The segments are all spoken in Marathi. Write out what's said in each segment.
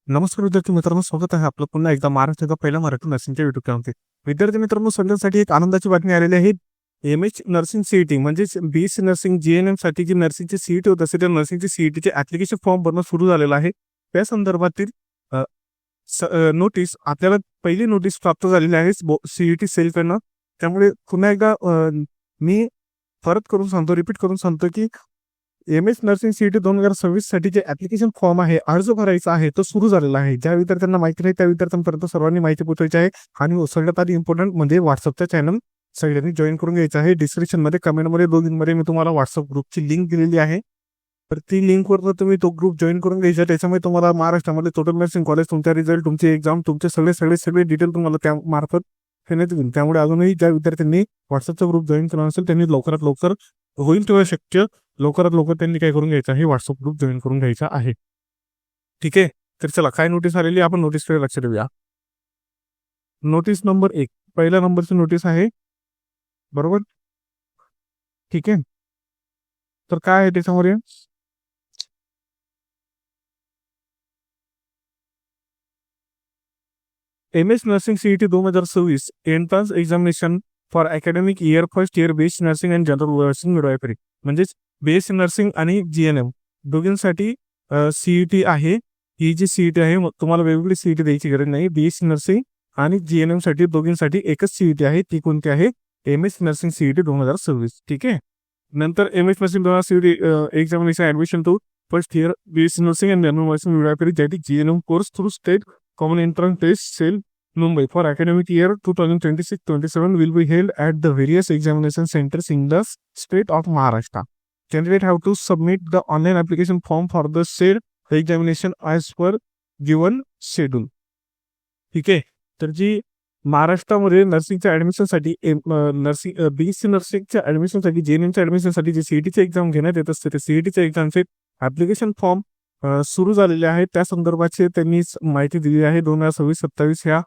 नमस्कार विद्यार्थी मित्रांनो, स्वागत आहे आपलं पुन्हा एकदा महाराष्ट्राचा पहिला मराठी नर्सिंगच्या युट्यूब चॅनलमध्ये. विद्यार्थी मित्रांनो, सगळ्यांसाठी एक आनंदाची बातमी आलेली आहे. एमएच नर्सिंग सीईटी म्हणजेच बीएससी नर्सिंग जीएनएम साठी जी नर्सिंगची सीईटी होत असते त्या नर्सिंगची सीईटीचे ऍप्लिकेशन फॉर्म भरणं सुरू झालेलं आहे. त्या संदर्भातील नोटीस आपल्याला पहिली नोटीस प्राप्त झालेली आहे सीईटी सेलकडनं. त्यामुळे पुन्हा एकदा मी रिपीट करून सांगतो की एमएस नर्सिंग सीईटी 2026 साठी जे ऍप्लिकेशन फॉर्म आहे, अर्ज भरायचा आहे, तो सुरू झालेला आहे. ज्या विद्यार्थ्यांना माहिती नाही त्या विद्यार्थ्यांपर्यंत सर्वांनी माहिती पोहोचवायची आहे. आणि सगळ्यात आधी इम्पॉर्टंट म्हणजे व्हॉट्सअपचा चॅनल सगळ्यांनी जॉईन करून घ्यायचा आहे. डिस्क्रिप्शनमध्ये कमेंटमध्ये दोघींमध्ये मी तुम्हाला व्हॉट्सअप ग्रुपची लिंक दिलेली आहे. तर ती लिंकवर तुम्ही तो ग्रुप जॉईन करून घ्यायचा. त्याच्यामुळे तुम्हाला महाराष्ट्रामध्ये टोटल नर्सिंग कॉलेज, तुमचा रिझल्ट, तुमची एक्झाम, तुमचे सगळे डिटेल तुम्हाला त्या मार्फत देण्यात येईल. त्यामुळे अजूनही ज्या विद्यार्थ्यांनी व्हॉट्सअपचा ग्रुप जॉईन केला नसेल त्यांनी लवकरात लवकर होईल तेव्हा शक्य लवकरात लवकर त्यांनी काय करून घ्यायचं आहे, व्हॉट्सअप ग्रुप जॉईन करून घ्यायचा आहे. ठीक आहे. तर चला, काय नोटीस आलेली आपण नोटीसकडे लक्ष देऊया. नोटीस नंबर 1 पहिल्या नंबरची नोटीस आहे, बरोबर. ठीक आहे. तर काय आहे त्याच्यामध्ये, MS nursing CET 2026 entrance examination for academic year first year BSc nursing and general nursing midwifery म्हणजेच बीएससी नर्सिंग आणि जीएनएम दोघींसाठी सीईटी आहे. ही जी सीईटी आहे तुम्हाला वेगवेगळी सीईटी द्यायची गरज नाही. बीएससी नर्सिंग आणि जीएनएम साठी दोघींसाठी एकच सीईटी आहे. ती कोणती आहे? MS nursing CET 2026. ठीक आहे. नंतर MS nursing 2026 examination admission to first year BSc nursing and general nursing midwifery that is GNM course through state common entrance test cell Mumbai for academic year 2026-27 will be held at the various examination centers in the state of Maharashtra. Candidate have to submit the online application form for the said examination as per given schedule. ठीक आहे. तर जी महाराष्ट्रामध्ये नर्सिंगच्या ऍडमिशनसाठी बीएससी नर्सिंगच्या ऍडमिशनसाठी जीएनएमच्या ऍडमिशनसाठी जे सीईटीचे एक्झाम घेण्यात येत असते ते सीईटीचे एक्झामचे ऍप्लिकेशन फॉर्म सुरू झालेले आहे. त्या संदर्भाची त्यांनी माहिती दिली आहे. 2026-27 ह्या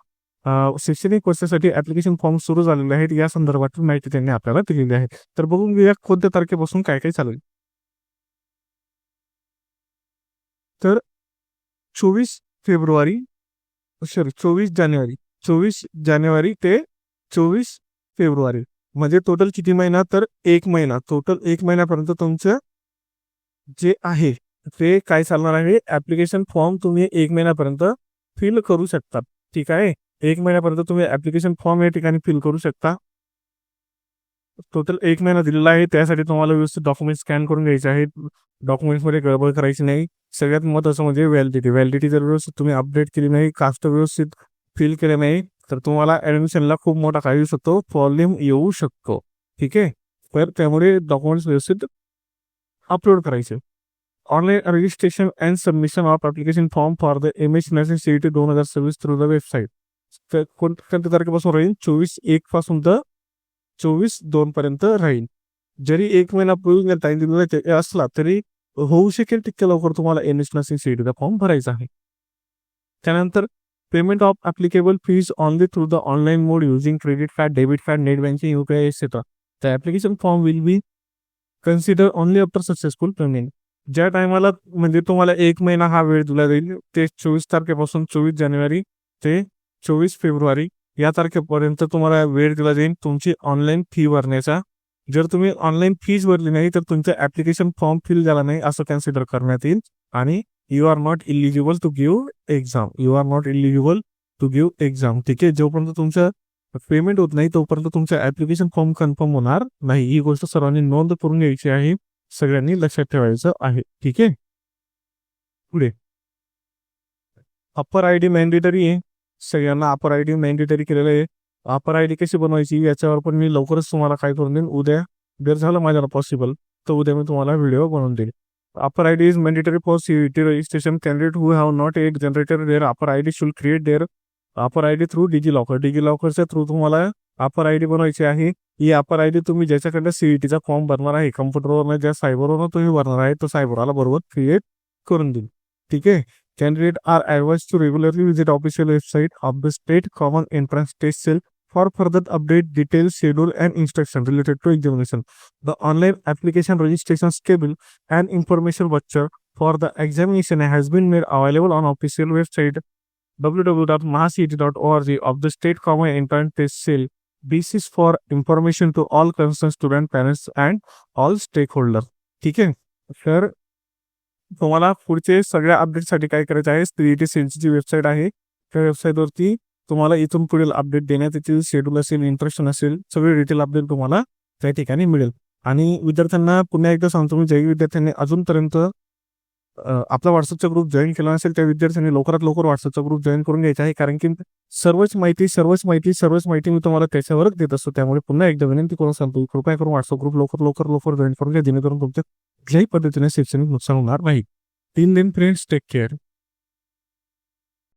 शैक्षणिक वर्षासाठी ऍप्लिकेशन फॉर्म सुरू झालेले आहेत. या संदर्भातील माहिती त्यांनी आपल्याला दिलेली आहे. तर बघून घेऊया कोणत्या तारखेपासून काय काय चालू आहे. तर 24 जानेवारी ते 24 फेब्रुवारी म्हणजे टोटल किती महिना, तर 1 महिना. टोटल 1 महिन्यापर्यंत तुमचं जे आहे ते काय चालणार आहे, ऍप्लिकेशन फॉर्म तुम्ही 1 महिन्यापर्यंत फिल करू शकता. ठीक आहे. 1 महिन्यापर्यंत तुम्ही ऍप्लिकेशन फॉर्म या ठिकाणी फिल करू शकता. टोटल 1 महिना दिलेला आहे. त्यासाठी तुम्हाला व्यवस्थित डॉक्युमेंट स्कॅन करून घ्यायचे आहेत. डॉक्युमेंट्समध्ये गडबड करायची नाही. सगळ्यात महत्त्वाचं म्हणजे व्हॅलिडिटी जर व्यवस्थित तुम्ही अपडेट केली नाही, कास्ट व्यवस्थित फिल केले नाही, तर तुम्हाला ऍडमिशनला खूप मोठा काय येऊ शकतो, प्रॉब्लेम येऊ शकतो. ठीक आहे. तर त्यामुळे डॉक्युमेंट्स व्यवस्थित अपलोड करायचे. Online registration and submission of application form for the MS nursing CET 2026 through the website. कोणत्या तारखेपासून राहील? 24/1 पासून तर 24/2 पर्यंत राहील. जरी 1 महिना पूर्ण टाइम दिलेला असला तरी होऊ शकेल तितक्या लवकर तुम्हाला एमएस नर्सिंग सीईटीचा फॉर्म भरायचा आहे. त्यानंतर payment of applicable fees only through the online mode using credit card, debit card, net banking, UPI etcetera. The application form will be consider only after successful payment. ज्या टायमाला म्हणजे तुम्हाला 1 महिना हा वेळ दिला जाईल ते 24 तारखेपासून 24 जानेवारी ते 24 फेब्रुवारी या तारखेपर्यंत तुम्हाला वेळ दिला जाईल तुमची ऑनलाईन फी भरण्याचा. जर तुम्ही ऑनलाईन फीज भरली नाही तर तुमचं ऍप्लिकेशन फॉर्म फिल झाला नाही असं कन्सिडर करण्यात येईल आणि you are not eligible to give exam. ठीक आहे. जोपर्यंत तुमचं पेमेंट होत नाही तोपर्यंत तुमचं ऍप्लिकेशन फॉर्म कन्फर्म होणार नाही. ही गोष्ट सर्वांनी नोंद करून घ्यायची आहे, सगळ्यांनी लक्षात ठेवायचं आहे. ठीक आहे. पुढे अप्पर आयडी मॅन्डेटरी आहे. सगळ्यांना अप्पर आयडी मॅन्डेटरी केलेलं आहे. अप्पर आयडी कशी बनवायची याच्यावर पण मी लवकरच तुम्हाला काय करून देईन. उद्या जर झालं माझ्याला पॉसिबल तर उद्या मी तुम्हाला व्हिडिओ बनवून देईल. APAAR ID is mandatory for CET registration. Candidate who have not yet generated their APAAR ID should create their APAAR ID through डिजिलॉकरच्या थ्रू तुम्हाला अप्पर आयडी बनवायची आहे. ही अप्पर आयडी तुम्ही ज्याच्याकडे सीईटीचा फॉर्म भरणार आहे कम्प्युटरवर ज्या सायबरवरून तुम्ही भरणार आहे तो सायबरवाला बरोबर क्रिएट करून देईल. ठीक आहे. Candidate are advised to regularly visit official website of the state common entrance test cell for further update, details, schedule and instruction related to examination. The online application registration schedule and information voucher for the examination has been made available on official website www.mahacet.org of the State Common Entrance Test Cell. This is for information to all concerned student, parents and all stakeholders. ठीक आहे. तर तुम्हाला पुढचे सगळ्या अपडेटसाठी काय करायचं आहे, सीईटी सेलची जी वेबसाईट आहे त्या वेबसाईटवरती तुम्हाला इथून पुढील अपडेट देण्यात येतील. शेड्यूल असेल, इंट्रोडक्शन असेल, सगळे डिटेल अपडेट तुम्हाला त्या ठिकाणी मिळेल. आणि विद्यार्थ्यांना पुन्हा एकदा सांगतो मी, ज्या विद्यार्थ्यांनी अजूनपर्यंत आपला व्हॉट्सअपचा ग्रुप जॉईन केला नसेल त्या विद्यार्थ्यांनी लवकरात लवकर व्हॉट्सअपचा ग्रुप जॉईन करून घ्यायचा आहे. कारण की सर्वच माहिती मी तुम्हाला त्याच्यावरच देत असतो. त्यामुळे पुन्हा एकदा विनंती करून सांगतो, कृपया करून व्हॉट्सअप ग्रुप लवकर जॉईन करून घ्या, जेणेकरून तुमच्या कुठल्याही पद्धतीने शैक्षणिक नुकसान होणार नाही. Till then friends, take care.